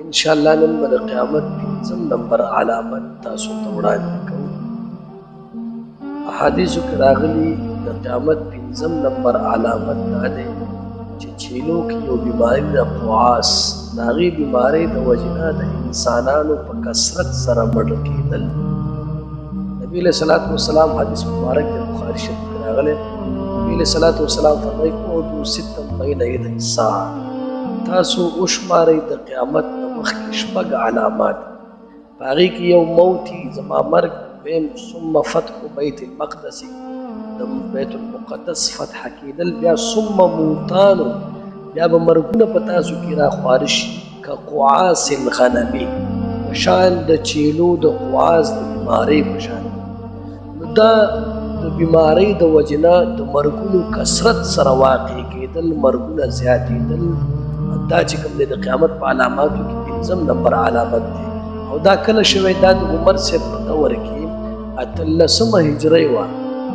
انشاءالله نن به د قیامت 5 نمبر علامت تاسو ته وړاندې کوو. احادیثو کې راغلي د قیامت 5 نمبر علامت دا دی چې چیلو کې یو بیماری ده قواس، د هغې بیمارۍ د وجې نه د انسانانو په کثرت سره مړه کېدل. نبي علیه صلات وسلام حدیث مبارک د بخاري شریف کې راغلی، نبي علیه صلات وسلام فرمایي اعدوا ستا بین یدی الساعة، تاسو وشمارئ د قیامت نه مخکې 6 علامات. په هغې کې یو موتي زما مرګ، دویم ثم فتح بیت المقدس، د بیت المقدس فتح کېدل، بیا ثم موتانو، بیا به مرګونه په تاسو کې راخواره شي که قعاس الغنمي، په شان د چیلو د قواس د بیمارۍ په شان. نو دا د بیمارۍ د وجې نه د مرګونو کثرت سره واقع کېدل، مرګونه زیاتېدل، دا چې کوم دی د قیامت په علاماتو کې 5 نمبر علامت دی. او دا کله شوی، دا د عمر صاحب په دور کې 18مه هجرۍ وه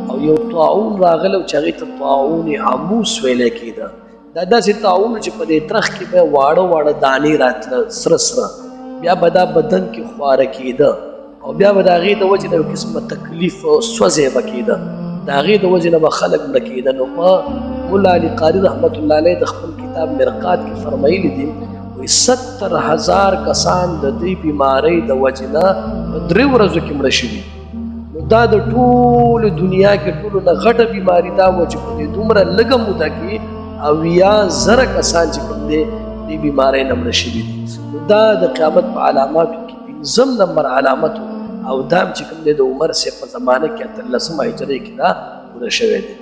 او یو طاعون راغلی چې هغې ته طاعون عموس ویلی کېده. دا داسې طاعون چې په دې ترخ کې به واړه واړه دانې راتله سره سره، بیا به دا بدن کې خواره کېده او بیا به د هغې د وجې نه یو قسمه تکلیف او سوځی به کېده، د هغې د وجې نه به خلک مړه کېده. نو ما ملا علي قاري رحمت الله علیه د خپل کتاب مرقات کې فرمایلی دي، 70,000 کسان د دې بیمارۍ د وجې نه په 3 ورځو کې مړه شوي. نو دا د ټولو دنیا کې ټولو نه غټه بیماري دا وه چې په دې دومره لږه موده کې 80,000 کسان چې کوم دی دې بیمارۍ نه مړه شوي دي. نو دا د قیامت په علاماتو کې 5 نمبر علامت او دا چې کوم دی د عمر صاحب په زمانه کې 18مه هجرۍ کې دا پوره شوی دی.